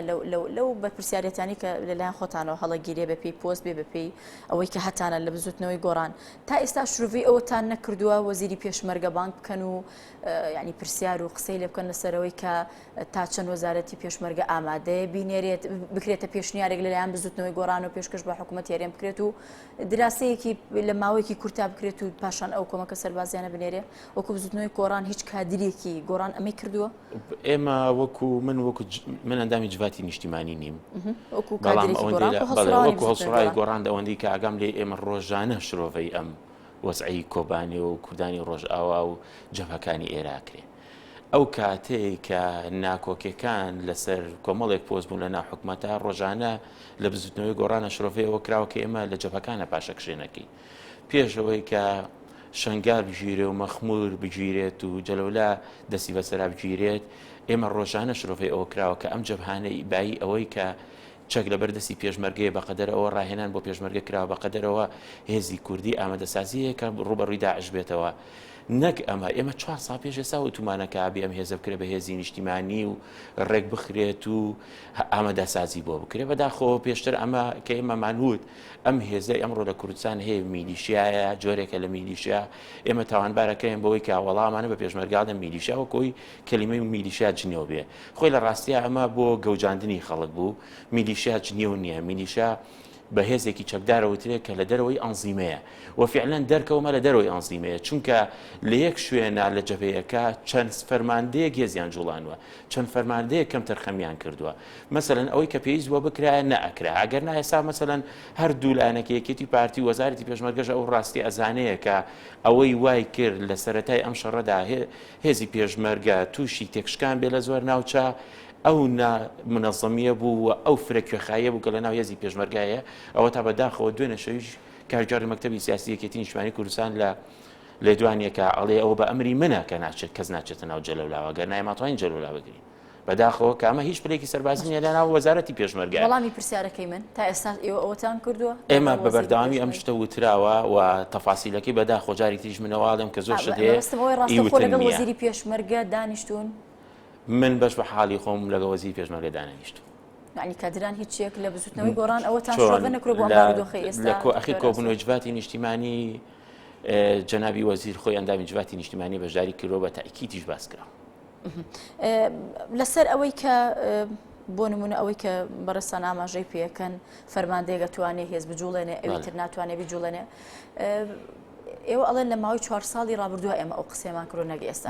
لەو بەرپرسیارەتانی کە لەلایەن خۆتانەوە هەڵەگیرێ بە پێی پۆست بێ بەپێی ئەوەی کە هەتانە لە بزوتنەوەی گۆڕان تا ئێستا شروعی ئەوەتان نەکردووە وەزیری پێشمەرگە بانک بکەن و ینی پرسیار و قسەی لێ بکەن لەسەرەوەی کە تا چەند وەزارەتی پێشمەرگە ئامادەیە بینێرێت بکرێتە پێشنیارێک لەلایەن بزوتنەوەی گۆڕان و پێشکەش بە حکوومەتی هەرێم بکرێت و دراسەیەکی لە ماوەیەکی کورتا بکرێت و پاشان ئەو کۆمەکە سەربازیانە بنێرێ وەکو بزوتنەوەی گۆڕان هیچ کادرێکی گۆڕان ئەمەی کردووە ئێمە وەکو من ئەندامی جواتی نیشتیمانی نیم وەکو هەڵسوڕای گۆڕان ئەوەندەی کە ئاگام لێ ئێمە ڕۆژانە شرۆڤەی ئەم وەزعی کۆبانی و کوردانی ڕۆژئاوا و جەبهەکانی ئێراکرێ ئەو کاتەی کە ناکۆکیەکان لەسەر کۆمەڵێک پۆست بوون لە ناحکومەتە ڕۆژانە لە بزوتنەوەی گۆڕانە شرۆڤەیەوە کراوە کە ئێمە لە جەبهەکانە پاشەکشێنەکەی پێشەوەی کە شنگار بگیرێ و مەخمور بگیرێت و جەلەولا دەستی بەسەرا بگیرێت ئێمە ڕۆژانە شرۆڤەی ئەوە کراوە کە ئەم جەبهانەی بای ئەوەی کە چەک لەبەردەستی پێشمەرگەیە بەقەدەر ئەوە ڕاهێنان بۆ پێشمەرگە کراوە بەقەدەرەوە هێزی کوردی ئامادەسازیەیە کە ڕوبەڕووی داعش بێتەوە نەک ئێمە 4 ساڵ پێش ئێستا وتمانەکە ئابی ئەم هێزە بکرێت بە هێزی نیشتیمانی و ڕێک بخرێت و ئامادەسازی بۆ بکرێت بەداخەوە پێشتر ئەمە کە ئێمە مانوت ئەم هێزەی ئەمڕۆ لە کوردستان هەیە میلیشیایە جۆرێکە لە میلیشیا ئێمە تاوانبارەکەین بەوەی کە وەڵامانە بە پێشمەرگادە میلیشیا و کۆی کەلیمەی میلیشیا جنێو بێ خۆی لە ڕاستیە ئەمە بۆ گەوجاندنی خەڵک بوو میلیشیا جنێو نییە میلیشیا بە هێزێکی چەکدارەوترێت کە لە دەرەوەی ئەنزیمەیە و فعلەن دەرکەومە لە دەرەوەی ئەنزیمەیە چونکە لە یەک شوێنە لە جەبهەیەەکە چەند فەرماندەیەک هێزیان جوڵانوە چەند فەرماندەیە کەم تەرخەمیان کردووە مەسەلەن ئەوەی کە پێویست بۆ بکرایە نەئەکرا ئەگەر نایسا مەسەلەن هەر دوو لایەنێکی یەکێتی پارتی وەزارەتی پێشمەرگەش ئەو ڕاستی ئەزانەیە کە ئەوەی وای کرد لە سەرەتای ئەم شەڕەدا هێزی پێشمەرگە تووشی تێکشکان بێ لە زۆر ناوچە ئەو منەظەمیە بوو ئەو فرەکوێخایە بوو کە لە ناو هێزی پێشمەرگایە ئەوە تا بەداخەوە دوێنە شەویش کارگەری مەکتەبی سیاسی یەکێتی نیشتیمانی کوردستان لە لێدوانیەکە ئەڵێ ئەوە بە ئەمری منە کە ناچێت کەس ناچێتە ناو جەلەولاوە گەر نایماتوانین جەلەولا بگرین بەداخەوە کە ئەمە هیچ پلێکی سەربازی نیە لە ناو وەزارەتی پێشمەرگە وەڵامی پرسیارەکەی من تا ئێستا ئێوە ئەوەتان کردووە ئێمە بە بەردەوامی ئەم شتە وتراوە و تەفاسیلەکەی بەداخۆ جارێکی تریش منەواڵم کە زۆر شت هەیە لەگەڵ وەزیری پێشمەرگە دانیشتون من بەش بە حاڵی خۆم لەگە وەزیری پێشمەرگە دانیشتم ینی کادران هیچیەک لە بزوتنەوەی گۆڕان ئەوەتان شۆڕە نەکرۆ بۆ بارودۆخی ئێستا لە ئەخیر کۆبوونەوەی جواتی نیشتیمانی جەنابی وەزیر خۆی ئەندامی جواتی نیشتیمانی بەشداری کردەوە بە تاکیدیش باس کرا لەسەر ئەوەی کە بۆ نمونە ئەوەی کە بەڕستان ئاماژەی پێەکەن فەرماندەیە دەتوانێت هێز بجوڵێنێ ئەوی تر ناتوانێت بجوڵێنێ ئێوە ئەڵێن لە ماوەی 4 ساڵی ڕابردووە ئێمە ئەو قسەمان کڕۆ نەگە ئێستا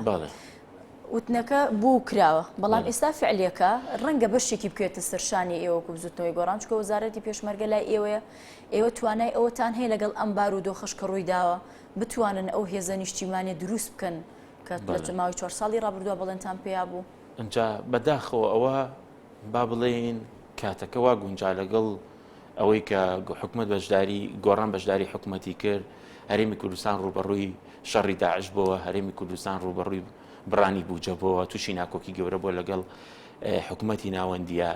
وتنەکە بوو کراوە بەڵام ئێستا فعلیەکە ڕەنگە بەشێکی بکوێتە سەرشانی ئێوە و بزوتنەوەی گۆڕان چکە وەزارەتی پێشمەرگە لای ئێوەیە ئێوە توانای ئەوەتان هەیە لەگەڵ ئەم بارودۆخەش کە ڕووی داوە بتوانن ئەو هێزە نیشتیمانیە دروست بکەن کە لە ماوەی 4 ساڵی ڕابردووە بەڵێنتان پێیا بوو ئەجا بەداخەوە ئەوە با بڵێن کاتەکە وا گونجا لەگەڵ ئەوەی کە حکومت بەشداری گۆڕان بەشداری حکوومەتی کرد هەرێمی کوردستان ڕوبەڕووی شەڕی داعش بووە هەرێمی کوردستان ڕوبەڕووی بڕانی بووجەبەوە تووشی ناکۆکی گەورە بۆ لەگەڵ حکوومەتی ناوەندیە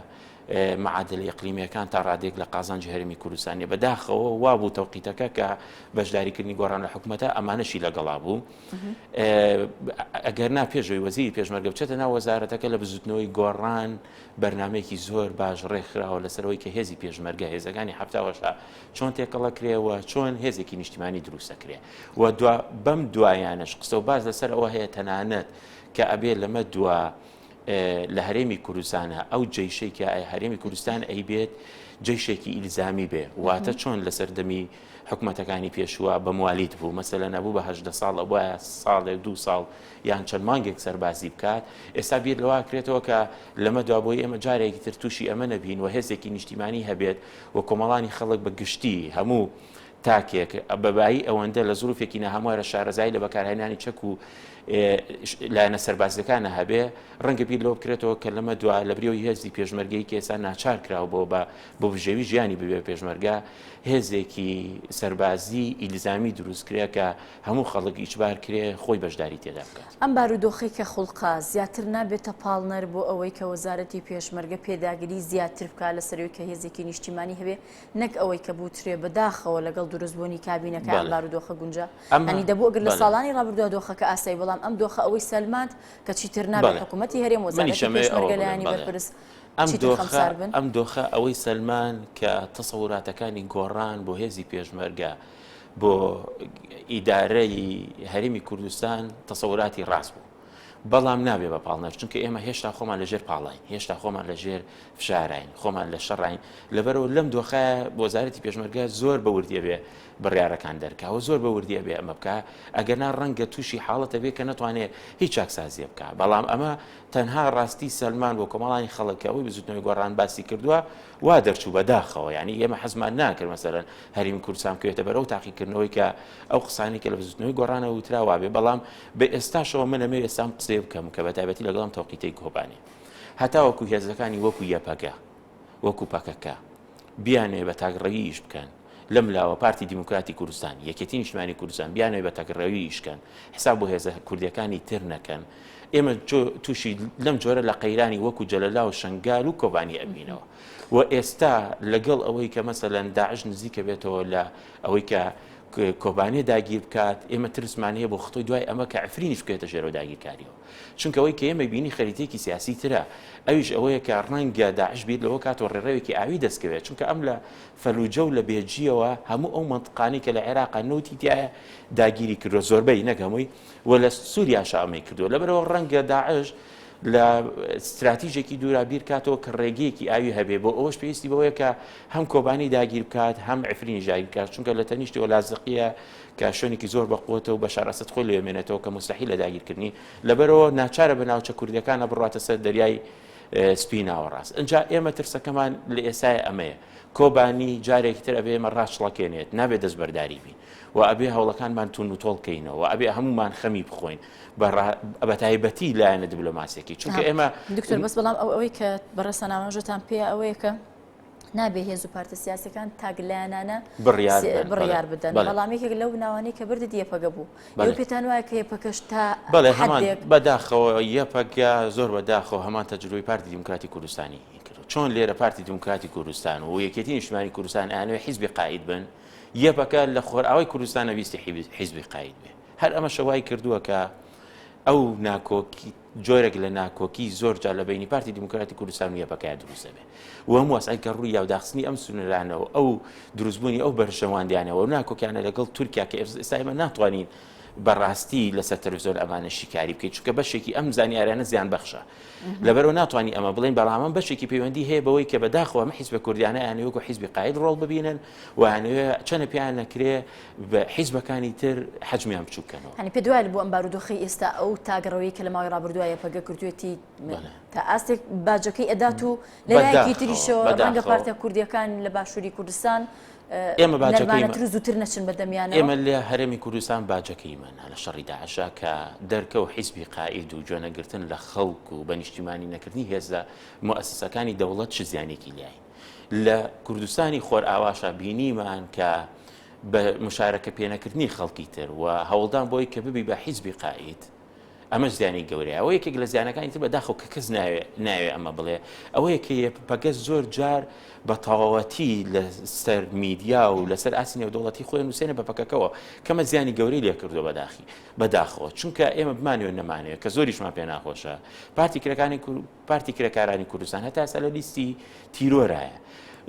معادل ئیقلیمیەکان تا ڕادێک لە قازانجی هەرێمی کوردستانی بەداخەوە وا بوو تەوقیتەکە کە بەشداریکردنی گۆڕان لە حکوومەتە ئەمانەشی لەگەڵا بوو ئەگەر نا پێشەوەی وەزیری پێشمەرگە بچێتە ناو وەزارەتەکە لە بزوتنەوەی گۆڕان بەرنمەیەکی زۆر باش ڕێکخراوە لەسەرەوەی کە هێزی پێشمەرگە هێزەکانی هەفتاوەشا چۆن تێکەڵە کرێەوە چۆن هێزێکی نیشتیمانی دروستە کرێ و بەم دوایانش قسە و باز لەسەر ئەوە هەیە تەنانەت کە ئەبێ لەمە دووە لە هەرێمی کوردستانە ئەو جێشێکی هەرێمی کوردستان ئەیبێت جێشێکی ئیلزامی بێ واتە چۆن لە سەردەمی حکوومەتەکانی پێشووە بە موالیت بوو مەسەلە نەبوو بە 18 ساڵ بۆە ساڵێک 2 ساڵ یان چەند مانگێک سەربازی بکات ئێستا بیر لەوە کرێتەوە کە لەمە دوابۆی ئێمە جارێکی تر تووشی ئەمە نەبین و هێزێکی نیشتیمانی هەبێت و کۆمەڵانی خەڵک بە گشتی هەموو تاکێک بەبایی ئەوەندە لە زروفێکی نەهەموارە شارەزایی لە بەکارهێنانی چەک و لایەنە سەربازەکانە هەبێ ڕەنگە بیر لەوە بکرێتەوە کە لەمە دوا لە بریەوەی هێزی پێشمەرگەی کە ئێستا ناچار کراوە بۆ بژێوی ژیانی ببێ پێشمەرگە هێزێکی سەربازی ئیلزامی دروستکرێ کە هەموو خەڵک ئیجبار کرێ خۆی بەشداری تێدا بکات ئەم بارودۆخی کە خوڵقا زیاتر نابێتە پاڵنەر بۆ ئەوەی کە وەزارەتی پێشمەرگە پێداگیری زیاتر بکات لەسەرەوەی کە هێزێکی نیشتیمانی هەبێ نەک ئەوەی کە بوترێ بەداخەوە لەگەڵ دروستبوونی کابینەکە ئەم بارودۆخە گونجا ئەنی دەبوو ئەگەر لە ساڵانی ڕابردووە دۆخەکە ئاسایی بەڵام ئەم دۆخە ئەوەی سەلماند کە چیتر نابێت حکوومەتی هەرێم وەزارەتی پێشمەرگە لایەنی بەرپرس ئەم دۆخە ئەوەی سەلمان کە تەسەوراتەکانی گۆڕان بۆ هێزی پێشمەرگە بۆ ئیدارەی هەرێمی کوردستان تەسەوراتی ڕاست بوو بەڵام نابێ بە پاڵنەر چونکە ئێمە هێشتا خۆمان لەژێر پاڵین هێشتا خۆمان لەژێر فشاراین خۆمان لە شەڕین لەبەرەوە لەم دۆخە وەزارەتی پێشمەرگە زۆر بەوردیە بێ بڕیارەکان دەرکاوە زۆر بەوردیە بێ ئەمە بکە ئەگەرنا ڕەنگە تووشی حاڵەتە بێ کە نەتوانێت هیچ چاکسازیە بکە بەڵام ئەمە تەنها ڕاستی سەلمان بۆ کۆمەڵانی خەڵکە ئەوەی بزوتنەوەی گۆڕان باسی کردووە وا دەرچوو بەداخەوە یعنی ئێمە حەزمان ناکرد مەسەرەن هەرێمی کوردستان بکەوێتە بەرەو تاقیکردنەوەی کە ئەو قسانی کە لە بزوتنەوەی گۆڕانە وتراوا بێ بەڵام بە ئێستاشەوە منەمێ ئێستام قسێ بکەم کە بەتایبەتی لەگەڵم تەوقیتەی کۆبانی هەتا وەکو هێزەکانی وەکو یەپەگە وەکو پەکەکە بیانێ بە تاگڕەوی ئیش بکەن لەم لاوە پارتی دیموکراتی کوردستان یەکێتی نیشتیمانی کوردستان بیانێ بە تاگڕەوی ئیشکەن حساب بۆ هێزە کوردیەکانی تر نەکەن ئێمە تووشی لەم جۆرە لە قەیرانی وەکو جەلەلا و شنگال و کۆبانی ئەبینەوە و ئێستا لەگەڵ ئەوەی کە مەسەلەن داعش نزیکە بێتەوە لە ئەوەی کە کۆبانێ داگیر بکات ئێمە ترسمان هەیە بۆ خۆی دوای ئەمە کە عفرینیش بکێتە ژێرەوە داگیرکاریەوە چونکە ئەوەی کە ئێمە بینی خەریتێکی سیاسی ترە ئەویش ئەوەیە کە ڕەنگە داعش بیت لەوە کاتەوە ڕێڕەوێکی ئاوی دەستکەوێت چونکە ئەم لە فەلوجە و لە بێجیەوە هەموو ئەو منطقانی کە لە عێراق نەوتی تایە داگیری کردووە زۆربەی نەگەمووی و لە سووریاشە ئەمەی کردووە لەبەرەوە ڕەنگە داعش لە استراتیژێکی دوورابیر کاتەوە کە ڕێگەیەکی ئاوی هەبێ بۆ ئەوەش پێویستی بەوەیە کە هەم کۆبانی داگیر بکات هەم عفرینی ژاگیر بکات چونکە لە تەنیشتەوە لازقیە کە شوێنێکی زۆر بەقوتەوە بە شارەسەت خۆی لێمێنێتەوە کە مستحیل لە داگیرکردنی لەبەرەوە ناچارە بە ناوچە کوردەکانە بڕاتە سەر دەریای سپی ناوەڕاست ئەجا ئێمە ترسەکەمان لە ئێسای ئەمەیە کۆبانی جارێکی تر ئەبێ ئێمە ڕاشڵەکێنێت نابێت دەستبەرداری بین و ئەبێ هەوڵەکانمان تون و تۆڵکەینەوە ئەبێ هەمومان خەمی بخۆین بە تایبەتی لایەنە دیبلۆماسیەکی چونکە ئێمە دکتۆر بەس بەڵام ئەوەی کە بەڕێسە ناوەژەتان پێ ئەوەیە کە نابێ هێز و پارتە سیاسەکان تاگلایەنانە بڕیار بدەن بەڵامێکێک لەو ناوانەی کە بردت یەپەگە بوو ئەو پێتان وایە کە یەپەکەش تا بەڵێ هەمان بەداخەوە یەپەگە زۆر بەداخەوە هەمان تەجروبەی پارتی دیموکراتی کوردستانی کرد چۆن لێرە پارتی دیموکراتی کوردستان و یەکێتی نیشتیمانی کوردستان ئەیانەوێ حیزبی قاید بن یەپەکە لە خۆرئاوای کوردستان نەویستی حیزبی قاید بێ هەر ئەمە شەوای کردووە کە ئەو ناکۆکی جۆرێک لە ناکۆکی زۆر جا لە بینی پارتی دیموکراتی کوردستان و یەپەکەیە دروستە بێ و هەموو وەسای کە ڕووی یاوداخستنی ئەم سونەرانەوە ئەو دروستبوونی ئەو بەرژەواندیانەوە و ناکۆکیانە لەگەڵ تورکیا کە ئێستا ئێمە ناتوانین بەڕاستی لەسەر تەلەڤیزۆن ئەمانە شیکاری بکەیت چونکە بەشێکی ئەم زانیاریانە زیان بەخشە لەبەرەوە ناتوانانی ئەمە بڵێن بەڵام بەشێکی پەیوەندی هەیە بەوەی کە بەداخەوە ئەمە حیزبە کوردیانە یانەیە وەکو حیزبی قاید ڕۆڵ ببینن و یانەوێ چەنە پێیان نەکرێ بە حیزبەکانی تر حەجمیان بچووکەنەوە. هەنی پێ دوای بۆ ئەم بارودۆخی ئێستا ئەو تاگەڕەوەی کە لە ماوەی ڕابردووایە پەگە کردوێتی تا ئاستێک باجەکەی ئەدات و لەلایەکی تریشەوە ڕەنگە پارتیا کوردیەکان لە باشووری کوردستان ئێمە باجەکەی تر زووتر نەچن بەدەمیانەوە. ئێمە لە هەرێمی کوردستان باجەکەیمان لە شەڕی داعشا کە دەرکە و حیزبی قائید و جوێنەگرتن لە خەڵک و بە نیشتیمانی نەکردنی هێزە مؤسسەکانی دەوڵەت چ زیانێکی لای لە کوردستانی خۆر ئاواشە بینیمان کە بە مشارەکە پێنەکردنی خەڵکی تر و هەوڵدان بۆی کە ببی بە حیزبی قائید ئەمە زیانی گەورەیە ئەوە یەکێک لە زیانەکانی تر بەداخەوە کە کەس ناوێ ئەمە بڵێ ئەوەیە کە پەگەست زۆر جار بە تەواوەتی لەسەر میدیا و لەسەر ئاسی نێودەوڵەتی خۆی نووسێنە بە پەکەکەەوە کەمە زیانی گەورەی لێ کردو بەداخەوە چونکە ئێمە بمانوێن نەمانوێت کە زۆریشمان پێ ناخۆشە پارتی کرێکارانی کوردستان هەتا ئێستا لە لیستی تیرۆرایە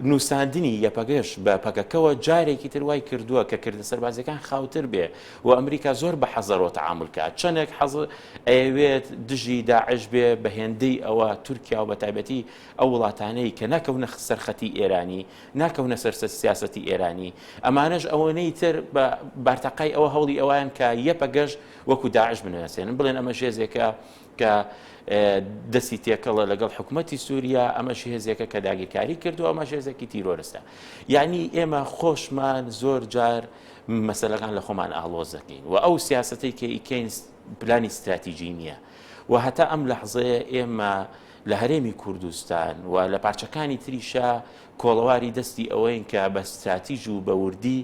نووساندنی یەپەگەش بە پەکەکەەوە جارێکی تر وای کردووە کە کردە سەربازەکان خاوتر بێ و ئەمریکا زۆر بە حەزەرەوە تەعامل کات چەندێک حەزر ئەوێت دژی داعش بێ بە هێندەی ئەوە تورکیا و بە تایبەتی ئەو وڵاتانەی کە ناکەونە سەرخەتی ئێرانی ناکەونە سەر سیاسەتی ئێرانی ئەمانەش ئەوەنەی تر بە بارتەقای ئەوە هەوڵی ئەویان کە یەپەگەش وەکو داعش بنوێسێنن بڵێن ئەمە ژێزێکە کە دەستی تێکەڵە لەگەڵ حکوومەتی سووریا ئەمەشی هێزێکە کە داگیرکاری کردو ئەمە هێزێکی تیرۆرستە یعنی ئێمە خۆشمان زۆر جار مەسەلەکان لە خۆمان ئاڵۆزەکەین و ئەو سیاسەتەی کە ئیکەین پلانی استراتیژی نییە و هەتا ئەم لەحزەیە ئێمە لە هەرێمی کوردستان و لە پارچەکانی تریشە کۆڵەواری دەستی ئەوەین کە بە استراتیژ و بە وردی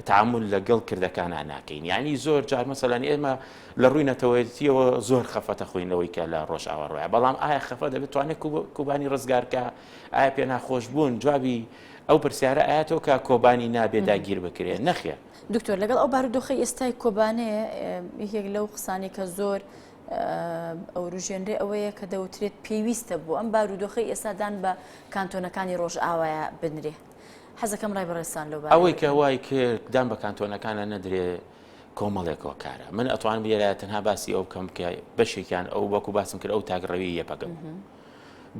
تعامل لەگەڵ کردەکانان ناکەین یعنی زۆر جار مەسەلەن ئێمە لە ڕووی نەتەوەیەتیەوە زۆر خەفەتە خوێندنەوەی کە لە ڕۆژئاوا ڕۆیە بەڵام ئایا خەفە دەبێت توانێت کوبانی ڕزگارکە ئایا پێ ناخۆش بوون جوابی ئەو پرسیارە ئاەتەوە کە کۆبانی نابێت داگیر بکرێت نەخێ دکتۆر لەگەڵ ئەو بارودۆخی ئێستای کۆبانەیە یەکێک لەو قسانی کە زۆر ئەو ڕژێنرێ ئەوەیە کە دەوترێت پێویستە بوو ئەم بارودۆخی ئێستادان بە کانتۆنەکانی ڕۆژئاوایە بنرێ حەزەکەم ڕای بەڕێستان لەو ئەوەی کە وای کرد دام بە کانتۆنەکانە نەدرێ کۆمەڵێکەوە کارە من ئەتوانم بێرە تەنها باسی ئەو بکەم کە بەشێکیان ئەو وەکو باسم کرد ئەو تاگڕەوی یەپەگەم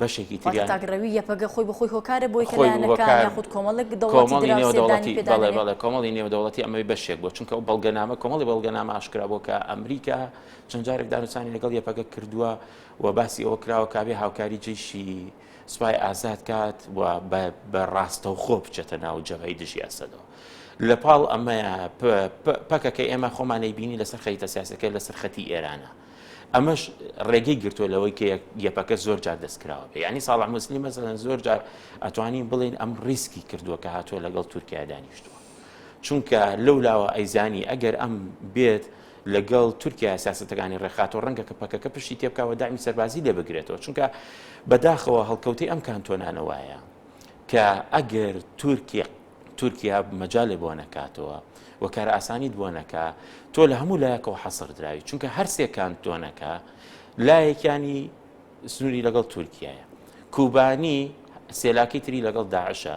بەشێکی تریان تاگڕەوی یەپەگە خۆی بەخۆی هۆکارە بۆی کە لایەنەکان یاخود کۆمەڵێک کۆمەڵی نێودەوڵەتی ئەمەی بەشێک بۆ چونکە ئەو بەڵگەنامە کۆمەڵی بەڵگەنامە ئاشکرا بۆ کە ئەمریکا چەند جارێک دانووسانی لەگەڵ یەپەگە کردووە و باسی ئەوە کراوە کابێ هاوکاری جێشی سوپای ئازاد کات و بە ڕاستەوخۆ بچێتە ناو جەبهەی دژی ئەسەدەوە لە پاڵ ئەمەیە پەکەکە ئێمە خۆمانەی بینی لەسەر خەریتە سیاسەکە لەسەر خەتی ئێرانە ئەمەش ڕێگەی گرتووە لەوەی کە یەپەکە زۆر جار دەستکراوە بێ ینی ساڵح موسلی مەسەلەن زۆر جار ئەتوانین بڵین ئەم ڕیسکی کردووە کە هاتووە لەگەڵ تورکیا دانیشتووە چونکە لەولاوە ئەیزانی ئەگەر ئەم بێت لەگەڵ تورکیا سیاسەتەکانی ڕێخاتەوە ڕەنگە کە پەکەکە پشتی تێبکەوە دامی سەربازی لێ بگرێتەوە چونکە بەداخەوە هەڵکەوتەی ئەم کانتۆنانەوەیە کە ئەگەر تورکیا مەجالێ بۆ نەکاتەوە و کارە ئاسانیت بۆ نەکا تۆ لە هەموو لایەکەوە حەسر دراوی چونکە هەر سێ کانتۆنەکە لایەکانی سنووری لەگەڵ تورکیایە کوبانی سێلاکی تری لەگەڵ داعشە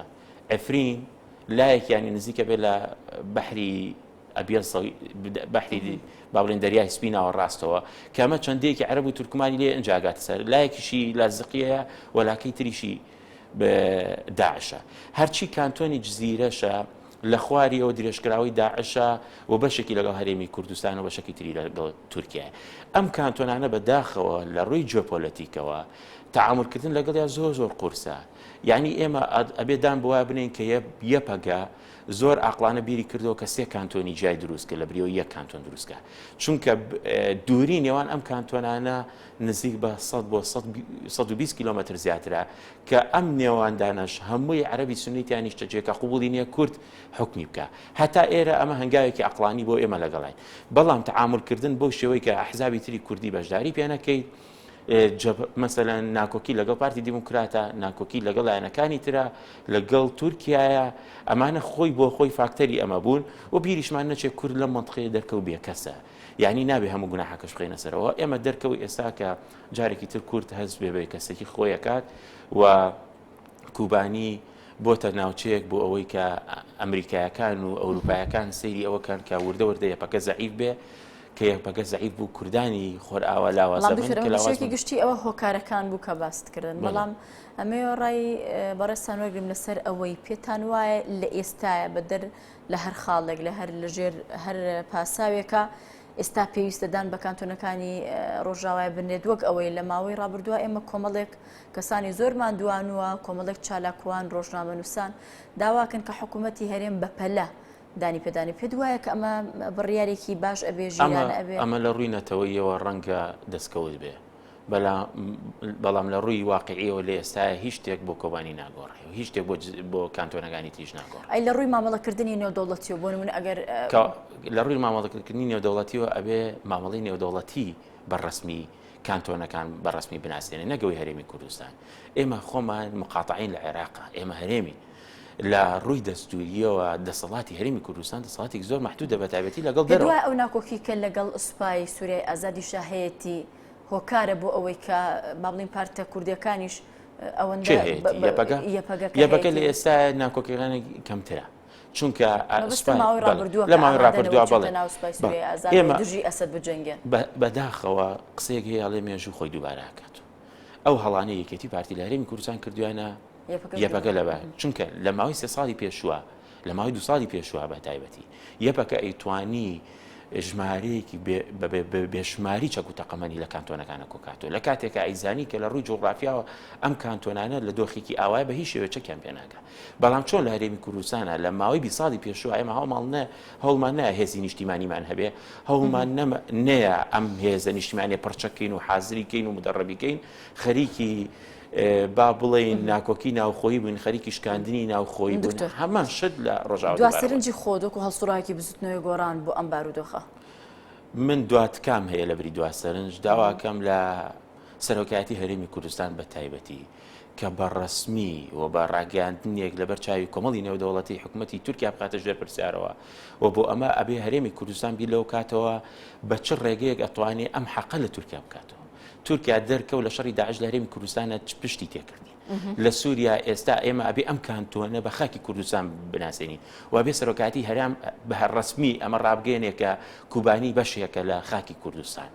ئەفرین لایەکیانی نزیکە بێت لە بەحری بەحری باڵێن دەریای سپیناوە ڕاستەوە کە ئەمە چەندەیەکی عەرەب و تورکمانی لێ ئەنجاگاتە سەر لایەکیشی لازقیەیە وەلاکەی تریشی داعشە هەرچی کانتۆنی جزیرەشە لە خواری ئەو درێژکراوی داعشە و بەشێکی لەگەڵ هەرێمی کوردستان و بەشێکی تری لەگەڵ تورکیە ئەم کانتۆنانە بەداخەوە لە ڕووی جیۆپۆلیتیکەوە تەعاملکردن لەگەڵ زۆر قورسە یعنی ئێمە ئەبێدان بووە بنین کە یەپەگە زۆر عاقلانە بیری کردەوە کە سێ کانتۆنی جای دروستکە لە بریەوە یەک کانتۆن دروستکە چونکە دووری نێوان ئەم کانتۆنانە نزیک بە 120 کیلۆمەتر زیاترە کە ئەم نێواندانەش هەمووی عەرەبی سونیتیانی شتەجێکە قوبوڵی نییە کورد حکمی بکە هەتا ئێرە ئەمە هەنگاوێکی عەقلانی بۆ ئێمە لەگەڵین بەڵام تەعاملکردن بۆ شێوەی کە ئەحزابی تری کوردی بەشداری پێ نەکەیت مثلا ناکۆکی لەگەڵ پارتی دیموکراتە ناکۆکی لەگەڵ لایەنەکانی ترە لەگەڵ تورکیایە ئەمانە خۆی بۆ خۆی فاکتەری ئەمە بوون و بیریشمان نەچێت کورد لە منطقەیە دەرکەوت بێکەسە یعنی نابێ هەموو گوناحەکەش بخەینە سەرەوە ئێمە دەرکەوت ئێستا کە جارێکی تر کورد هەست بێ کەسێکی خۆیەکات و کوبانی بۆتە ناوچەیەک بۆ ئەوەی کە ئەمریکایەکان و ئەوروپایەکان سەیری ئەوەکان کە وردە یەپەکە زەعیف بێ کە یەکبەگە زەعیف بوو کوردانی خۆر ئاوا لاوازەکی گشتی ئەوە هۆکارەکان بوو کە باسکردن بەڵام ئەمێ ڕای بەڕێستان وەرگرم لەسەر ئەوەی پێتان وایە لە ئێستاە بەدەر لە هەر خاڵێک لە هەر لەژێر هەر پاساوێکە ئێستا پێویستەدان بە کانتۆنەکانی ڕۆژاوای بنێت وەک ئەوەی لە ماوەی ڕابردووە ئێمە کۆمەڵێک کەسانی زۆرمان دوانووە کۆمەڵێک چالاکوان ڕۆژنامەنووسان داواکەن کە حکوومەتی هەرێم بەپەلە دانی پێدانی پێ وایە کە ئەمە بڕیارێکی باش ئەبێ ژیانە ئەبێ ئەمە لە ڕووی نەتەوەیەوە ڕەنگە دەستکەوت بێ بەڵام لە ڕووی واقعیەوە لە ئێستاە هیچ شتێک بۆ کۆبانی ناگۆڕێ و هیچ شتێک بۆ کانتۆنەکانی تیژ ناگۆڕ ئەی لە ڕووی مامەڵەکردنی نێودەوڵەتیەوە بۆ نمونە ئەگەر لە ڕووی مامەڵەکردنی نێودەوڵەتیەوە ئەبێ مامەڵی نێودەوڵەتی بەڕسمی کانتۆنەکان بەڕسمی بناسیێنێ نەگەوەی هەرێمی کوردستان ئێمە خۆمان مقاتعین لە عێراقا ئێمە هەرێمی لە ڕووی دەستوریەوە دەسەڵاتی هەرێمی کوردستان دەسەڵاتی زۆر محدودە بە تایبەتی لەگەڵ دەرەوە ئەو ناکۆکی کە لەگەڵ ئوسپای سوورەی ئازادی شاهەیەتی هۆکارە بۆ ئەوەی کە بابڵین پارتە کوردیەکانیش یەپەکە لە ئێستا ناکۆکیەکانی کەمترە چونکە لە ماوەی ڕابردووە ئێمە دژی ئەسەد بجەنگێن بەداخەوە قسەیەک هەیە ئەڵێ مێژوو خۆی دووبارە ئاکات ئەو هەڵانەی یەکێتی پارتی لە هەرێمی کوردستان کردووانە یەپەکە لەبە چونکە لە ماوەی 3 ساڵی پێشووە لە ماوەی 2 ساڵی پێشووە بە تایبەتی یەپەکە ئەیتوانی ژمارەیەکی بێشماری چەک و تەقەمەنی لە کانتۆنەکانە کۆکاتۆ لە کاتێکە ئەیزانی کە لە ڕووی جوغرافیاوە ئەم کانتۆنانە لە دۆخێکی ئاوای بە هیچ شێوە چەکیان پێ ناکە بەڵام چۆن لە هەرێمی کوردستانە لە ماوەی 20 ساڵی پێشووە ئێمە هەوڵمان نایە هێزی نیشتیمانیمان هەبێ هەوڵمان نەیە ئەم هێزە نیشتیمانیە پڕچەکەین و حازریکەین و مدەڕەبیکەین خەریکی با بڵێن ناکۆکی ناوخۆیی بووین خەریکی شکاندنی ناوخۆیی بوون هەمان شت لە ڕۆژاوای دواسەرنجی خۆدۆک و هەڵسوڕایەکی بزوتنەوەی گۆڕان بۆ ئەم بارودۆخە من دواتکام هەیە لە بری دواسەرنج داواکەم لە سەرۆکایەتی هەرێمی کوردستان بە تایبەتی کە بەڕسمی و بە ڕاگەاندنێک لەبەر چاوی کۆمەڵی نێودەوڵەتی حکوومەتی تورکیا بخاتە ژێر پرسیارەوە و بۆ ئەمە ئەبێ هەرێمی کوردستان بیر لەو کاتەوە بە چ ڕێگەیەک ئەتوانێت ئەم حەقە لە تورکیا بکاتەوە تورکیا دەرکەوت لە شەڕی داعش لە هەرێمی کوردستانە پشتی تێکردی لە سووریا ئێستا ئێمە ئەبێ ئەم کانتۆنە بە خاکی کوردستان بناسیێنین و بێ سەرۆکاتی هەرام بە هەرڕسمی ئەمە ڕابگەێنێکە کوبانی بەشێکە لە خاکی کوردستان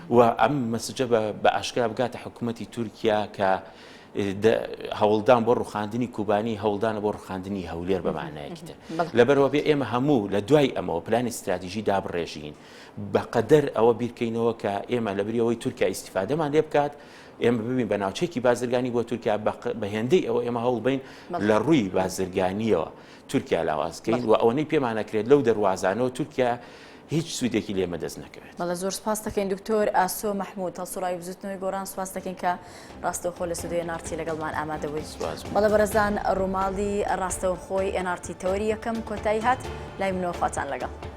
و ئەم مەسجە بە ئاشکرا بگاتە حکوومەتی تورکیا کە هەوڵدان بۆ ڕوخاندنی کوبانی هەوڵدانە بۆ ڕوخاندنی هەولێر بەمانایەکی تر لەبەرەوە بێ ئێمە هەموو لە دوای ئەمەوە پلانی استراتیژی دابڕێژین بەقەدەر ئەوە بیرکەینەوە کە ئێمە لە بریەوەی تورکیا ئیستیفادەمان لێ بکات ئێمە ببین بە ناوچێکی بازرگانی بۆ تورکیا بە هێندەی ئەوە ئێمە هەوڵ بین لە ڕووی بازرگانیەوە تورکیا لاوازکەین و ئەوەی پێمانەکرێت لەو دەواازانەوە تورکیا هیچ سوودێکی لێمە دەست نەکەوێت. بەڵێ زۆر سپاس دەکەین دکتۆر ئاسۆ مەحموود هەڵسوڕای بزوتنەوەی گۆڕان سپاس دەکەین کە ڕاستەوخۆ لە سودەی NRT لەگەڵمان ئامادەبوویت. بەڵێ بەرەزان ڕووماڵی ڕاستەوخۆی NRT تەوەری یەکەم کۆتایی هات لای منەوە خواتان لەگەڵ.